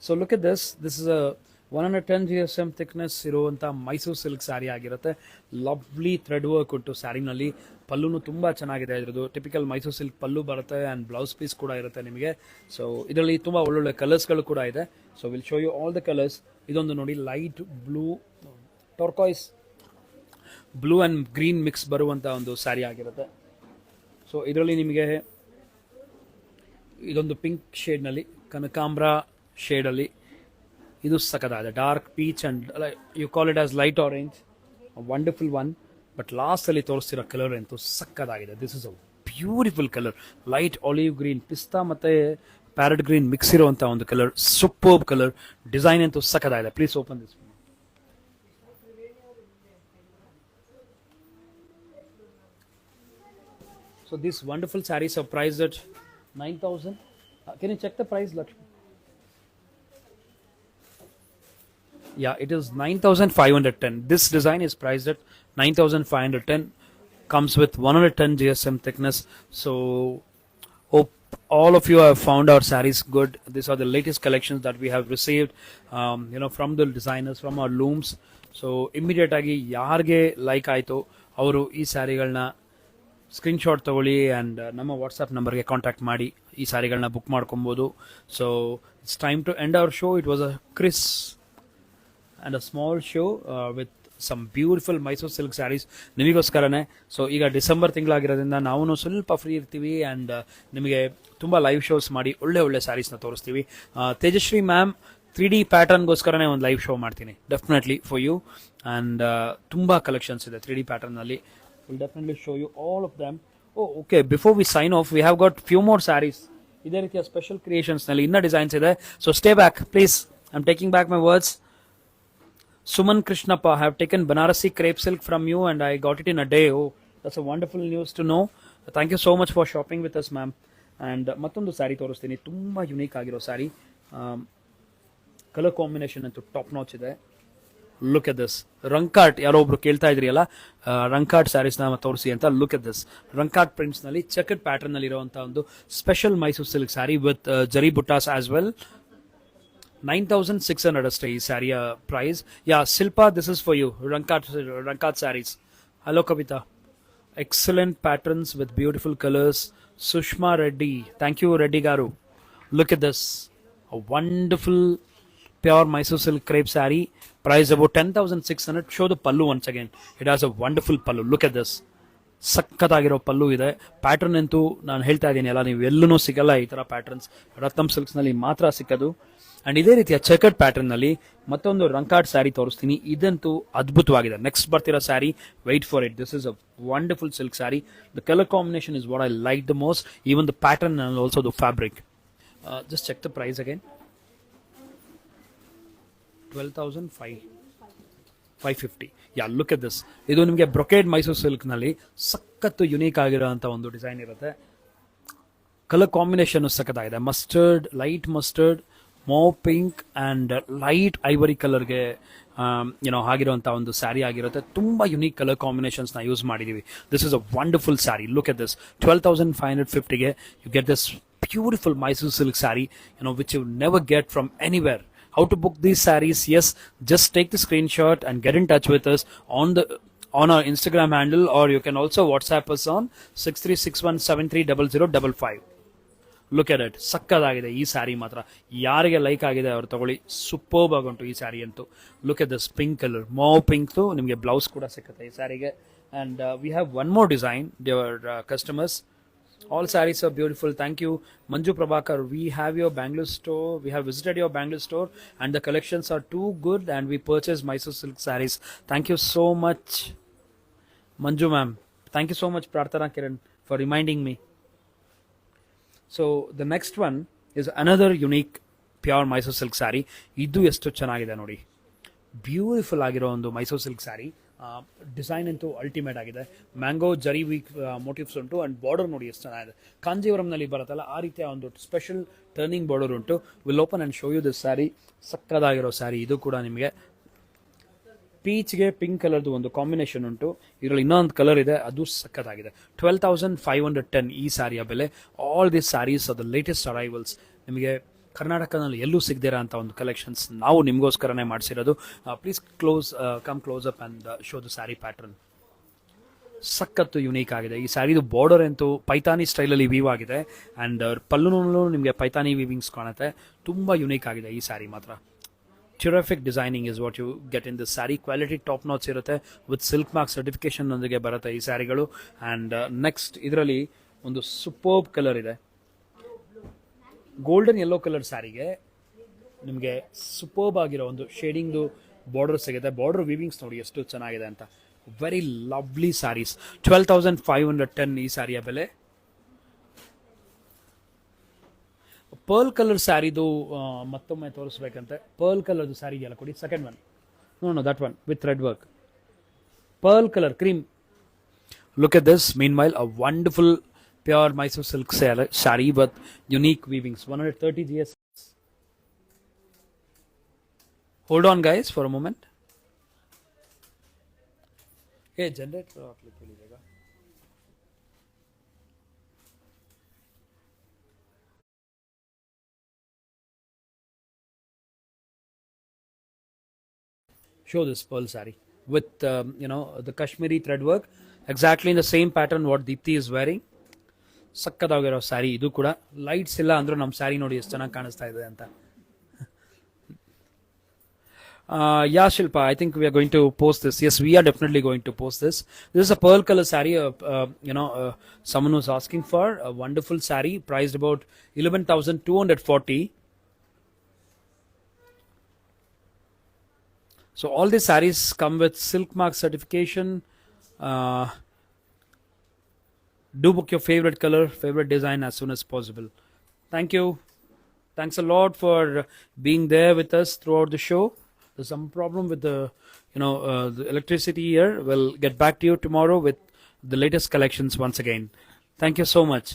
[SPEAKER 1] So look at this. This is a 110 GSM thickness ಇರುವಂಥ Mysuru silk saree ಆಗಿರುತ್ತೆ. Lovely thread work ಉಂಟು ಸ್ಯಾರಿನಲ್ಲಿ. ಪಲ್ಲುನು ತುಂಬ ಚೆನ್ನಾಗಿದೆ ಇದ್ರದ್ದು. Typical Mysuru silk ಪಲ್ಲು ಬರುತ್ತೆ and blouse piece ಕೂಡ ಇರುತ್ತೆ ನಿಮಗೆ. ಸೊ ಇದರಲ್ಲಿ ತುಂಬ ಒಳ್ಳೊಳ್ಳೆ ಕಲರ್ಸ್ಗಳು ಕೂಡ ಇದೆ. So will show you all the colours. ಇದೊಂದು ನೋಡಿ, light blue, turquoise blue and green mix ಬರುವಂಥ ಒಂದು ಸ್ಯಾರಿ ಆಗಿರುತ್ತೆ. ಸೊ ಇದರಲ್ಲಿ ನಿಮಗೆ ಇದೊಂದು ಪಿಂಕ್ ಶೇಡ್ನಲ್ಲಿ, ಕನಕಾಂಬ್ರ ಶೇಡಲ್ಲಿ, ಇದು ಸಖತ್ತಾಗಿದೆ. Dark peach and you call it as light orange, wonderful one. But ಲಾಸ್ಟಲ್ಲಿ ತೋರಿಸ್ತಿರೋ ಕಲರ್ ಅಂತೂ ಸಖತ್ತಾಗಿದೆ. This is a beautiful colour, light olive green, ಪಿಸ್ತಾ ಮತ್ತು ಪ್ಯಾರೆಟ್ ಗ್ರೀನ್ ಮಿಕ್ಸ್ ಇರುವಂಥ ಒಂದು ಕಲರ್, ಸೂಪರ್ಬ್ ಕಲರ್. ಡಿಸೈನ್ ಅಂತೂ ಸಖತ್ತಾಗಿದೆ. Please open this. So these wonderful sarees are priced at 9,000. Can you check the price, Lakshmi? Yeah, it is 9,510. This design is priced at 9,510. Comes with 110 GSM thickness. So hope all of you have found our sarees good. These are the latest collections that we have received, from the designers, from our looms. So immediate agi ಯಾರಿಗೆ like ಆಯಿತು ಅವರು ಈ ಸ್ಯಾರಿಗಳನ್ನ screenshot ತಗೊಳ್ಳಿ and ನಮ್ಮ WhatsApp ನಂಬರ್ಗೆ contact ಮಾಡಿ ಈ ಸ್ಯಾರಿಗಳನ್ನ ಬುಕ್ ಮಾಡ್ಕೊಬೋದು. So it's time to end our show. It was a crisp and a small show with some beautiful Mysore silk sarees ನಿಮಗೋಸ್ಕರನೇ. ಸೊ ಈಗ ಡಿಸೆಂಬರ್ ತಿಂಗಳಾಗಿರೋದ್ರಿಂದ ನಾವು ಸ್ವಲ್ಪ ಫ್ರೀ ಇರ್ತೀವಿ ಆ್ಯಂಡ್ ನಿಮಗೆ ತುಂಬ ಲೈವ್ ಶೋಸ್ ಮಾಡಿ ಒಳ್ಳೆ ಸ್ಯಾರೀಸ್ನ ತೋರಿಸ್ತೀವಿ. ತೇಜಶ್ರೀ ಮ್ಯಾಮ್ 3D ಪ್ಯಾಟರ್ನ್ಗೋಸ್ಕರನೇ ಒಂದು ಲೈವ್ ಶೋ ಮಾಡ್ತೀನಿ ಡೆಫಿನೆಟ್ಲಿ ಫಾರ್ ಯು. ಆ್ಯಂಡ್ ತುಂಬ ಕಲೆಕ್ಷನ್ಸ್ ಇದೆ 3D ಪ್ಯಾಟರ್ನಲ್ಲಿ. We'll definitely show you all of them. Oh, okay. Before we sign off, we have got few more sarees. ಇದೇ ರೀತಿಯ special creations ನಲ್ಲಿ ಇನ್ನ designs ಇದೆ. So stay back please. I am taking back my words. Suman Krishnappa, I have taken Banarasi crepe silk from you and I got it in a day. Oh, that's a wonderful news to know. Thank you so much for shopping with us, ma'am. And ಮತ್ತೊಂದು ಸ್ಯಾರಿ ತೋರಿಸ್ತೀನಿ, ತುಂಬಾ unique ಆಗಿರೋ ಸ್ಯಾರಿ. Colour combination ಅಂತೂ top notch ಇದೆ. Look at this Rangkat. ಯಾರೋ ಒಬ್ರು ಕೇಳ್ತಾ ಇದ್ರಿ ಅಲ್ಲ ರಂಕಾಟ್ ಸ್ಯಾರೀಸ್ ನ ತೋರಿಸಿ ಅಂತ. Look at this Rangkat prints ನಲ್ಲಿ ಚೆಕರ್ಡ್ ಪ್ಯಾಟರ್ನ್ ನಲ್ಲಿ ಇರುವಂತಹ ಒಂದು special Mysore silk sari with zari buttas as well. 9,600 ಅಷ್ಟೇ ಈ ಸ್ಯಾರಿಯ price. Yeah Shilpa, this is for you. Rangkat sarees. Hello Kavitha. Excellent patterns with beautiful colours. Sushma Reddy, thank you Reddy garu. Look at this wonderful pure Mysore silk crepe saree, price about 10,600. Show the pallu once again. It has a wonderful pallu. Look at this. ಸಕ್ಕತ್ತಾಗಿರೋ ಪಲ್ಲು ಇದೆ. Pattern ಅಂತೂ ನಾನು ಹೇಳ್ತಾ ಇದ್ದೀನಿ ಅಲ್ಲ, ನೀವು ಎಲ್ಲೂ ಸಿಗಲ್ಲ ಈ ಥರ ಪ್ಯಾಟರ್ನ್ಸ್. ರತ್ನಂ ಸಿಲ್ಕ್ಸ್ನಲ್ಲಿ ಮಾತ್ರ ಸಿಕ್ಕದು. ಆ್ಯಂಡ್ ಇದೇ ರೀತಿಯ ಚೆಕರ್ಡ್ ಪ್ಯಾಟರ್ನಲ್ಲಿ ಮತ್ತೊಂದು ರಂಕಾಟ್ ಸ್ಯಾರಿ ತೋರಿಸ್ತೀನಿ. ಇದಂತೂ ಅದ್ಭುತವಾಗಿದೆ. ನೆಕ್ಸ್ಟ್ ಬರ್ತಿರೋ sari, wait for it. This is a wonderful silk sari. The colour combination is what I like the most. Even the pattern and also the fabric. Just check the price again. 12,550. Yeah, look at this. ಇದು ನಿಮಗೆ brocade Mysuru silk ನಲ್ಲಿ ಸಖತ್ತು unique ಆಗಿರೋಂಥ ಒಂದು design ಇರುತ್ತೆ. Colour combination ಸಖತ್ತಾಗಿದೆ. Mustard, light mustard, mauve pink and light ivory ಕಲರ್ಗೆ ಆಗಿರುವಂಥ ಒಂದು ಸ್ಯಾರಿ ಆಗಿರುತ್ತೆ. ತುಂಬ ಯುನೀಕ್ ಕಲರ್ ಕಾಂಬಿನೇಷನ್ಸ್ ನ ಯೂಸ್ ಮಾಡಿದೀವಿ. This is a wonderful saree. Look at this. 12,550ಗೆ you get this beautiful Mysore silk saree, which you never get from anywhere. How to book these sarees? Yes, just take the screenshot and get in touch with us on our Instagram handle, or you can also WhatsApp us on 6361730055. Look at it. ಸಕ್ಕತ್ತಾಗಿದೆ ಈ ಸ್ಯಾರಿ ಮಾತ್ರ. ಯಾರಿಗೆ like ಆಗಿದೆ ಅವ್ರು ತಗೊಳ್ಳಿ. Superb ಆಗುಂಟು ಈ ಸ್ಯಾರಿ ಅಂತೂ. Look at this pink colour, mauve pink. ನಿಮಗೆ ಬ್ಲೌಸ್ ಕೂಡ ಸಿಕ್ಕುತ್ತೆ ಈ ಸ್ಯಾರಿಗೆ. And we have one more design, dear customers. All sarees are beautiful. Thank you, Manju Prabhakar. We have your Bangalore store. We have visited your Bangalore store, and the collections are too good. And we purchased Mysore silk sarees. Thank you so much, Manju ma'am. Thank you so much, Prarthana Kiran, for reminding me. So the next one is another unique pure Mysore silk saree. Idu estu chennagide ನೋಡಿ. Beautiful ಆಗಿರೋ ಒಂದು Mysuru silk saree. Design ಅಂತೂ ultimate ಆಗಿದೆ. Mango zari weave motifs ಉಂಟು. And border ನೋಡಿ ಎಷ್ಟು ಚೆನ್ನಾಗಿದೆ. ಕಾಂಜೀವರಂನಲ್ಲಿ ಬರುತ್ತಲ್ಲ ಆ ರೀತಿಯ ಒಂದು ಸ್ಪೆಷಲ್ ಟರ್ನಿಂಗ್ ಬಾರ್ಡರ್ ಉಂಟು. Will open and show you this saree. ಸಕ್ಕದಾಗಿರೋ ಸ್ಯಾರಿ. ಇದು ಕೂಡ ನಿಮಗೆ ಪೀಚ್ಗೆ ಪಿಂಕ್ ಕಲರ್ದು ಒಂದು ಕಾಂಬಿನೇಷನ್ ಉಂಟು. ಇದರಲ್ಲಿ ಇನ್ನೊಂದು ಕಲರ್ ಇದೆ, ಅದು ಸಕ್ಕದಾಗಿದೆ. 12,510 ಈ ಸ್ಯಾರಿಯ ಬೆಲೆ. All this sarees are the latest arrivals. ನಿಮಗೆ ಕರ್ನಾಟಕದಲ್ಲಿ ಎಲ್ಲೂ ಸಿಗದಿರೋ ಅಂತ ಒಂದು ಕಲೆಕ್ಷನ್ಸ್ ನಾವು ನಿಮಗೋಸ್ಕರನೇ ಮಾಡಿಸಿರೋದು. Please come close up and show the saree pattern. ಸಖತ್ತು ಯುನೀಕ್ ಆಗಿದೆ ಈ ಸ್ಯಾರಿದು. ಬಾರ್ಡರ್ ಅಂತೂ ಪೈತಾನಿ ಸ್ಟೈಲಲ್ಲಿ ವೀವ್ ಆಗಿದೆ. ಆ್ಯಂಡ್ ಪಲ್ಲುನೂ ನಿಮಗೆ ಪೈತಾನಿ ವೀವಿಂಗ್ಸ್ ಕಾಣುತ್ತೆ. ತುಂಬ ಯುನೀಕ್ ಆಗಿದೆ ಈ ಸ್ಯಾರಿ ಮಾತ್ರ. Terrific designing is what you get in this sari. Quality top notch ಇರುತ್ತೆ. ವಿತ್ ಸಿಲ್ಕ್ ಮಾರ್ಕ್ ಸರ್ಟಿಫಿಕೇಶನ್ ಒಂದಿಗೆ ಬರುತ್ತೆ ಈ ಸ್ಯಾರಿಗಳು. ಆ್ಯಂಡ್ ನೆಕ್ಸ್ಟ್ ಇದರಲ್ಲಿ ಒಂದು ಸೂಪರ್ಬ್ ಕಲರ್ ಇದೆ. ಗೋಲ್ಡನ್ ಯೆಲ್ಲೋ ಕಲರ್ ಸ್ಯಾರಿಗೆ ನಿಮಗೆ ಸೂಪರ್ಬ್ ಆಗಿರೋ ಒಂದು ಶೇಡಿಂಗ್ದು ಬಾರ್ಡರ್ ಸಿಗುತ್ತೆ. ಬಾರ್ಡರ್ ವೀವಿಂಗ್ಸ್ ನೋಡಿ ಎಷ್ಟು ಚೆನ್ನಾಗಿದೆ ಅಂತ. Very lovely saris. 12,510 ಈ ಸ್ಯಾರಿಯ ಬೆಲೆ. ಪರ್ಲ್ ಕಲರ್ ಸ್ಯಾರಿದು ಮತ್ತೊಮ್ಮೆ ತೋರಿಸ್ಬೇಕಂತೆ. ಪರ್ಲ್ ಕಲರ್ದು ಸ್ಯಾರಿ ಇದೆಯಲ್ಲ ಕೊಡಿ, second one. No that one with red work. Pearl colour cream. Look at this. Meanwhile, a wonderful pure Mysore silk saree with unique weavings. 130 GS. Hold on, guys, for a moment. Hey, generator off लिख लीजिएगा. Show this pearl saree with the Kashmiri thread work, exactly in the same pattern what Deepthi is wearing. ಸಕ್ಕದಾಗಿರೋ saree ಇದು ಕೂಡ. Lights ಇಲ್ಲ ಅಂದ್ರೂ ನಮ್ಮ ಸ್ಯಾರಿ ನೋಡಿ ಎಷ್ಟು ಚೆನ್ನಾಗಿ ಕಾಣಿಸ್ತಾ ಇದೆ ಅಂತ. Yeah, Shilpa, I think we are going to post this. Yes, we are definitely going to post this. This is a pearl color saree, someone was asking for. A wonderful saree, priced about 11,240. So all these sarees come with Silk Mark certification. Do book your favorite color, favorite design as soon as possible. Thank you. Thanks a lot for being there with us throughout the show. There's some problem with the electricity here. We'll get back to you tomorrow with the latest collections once again. Thank you so much.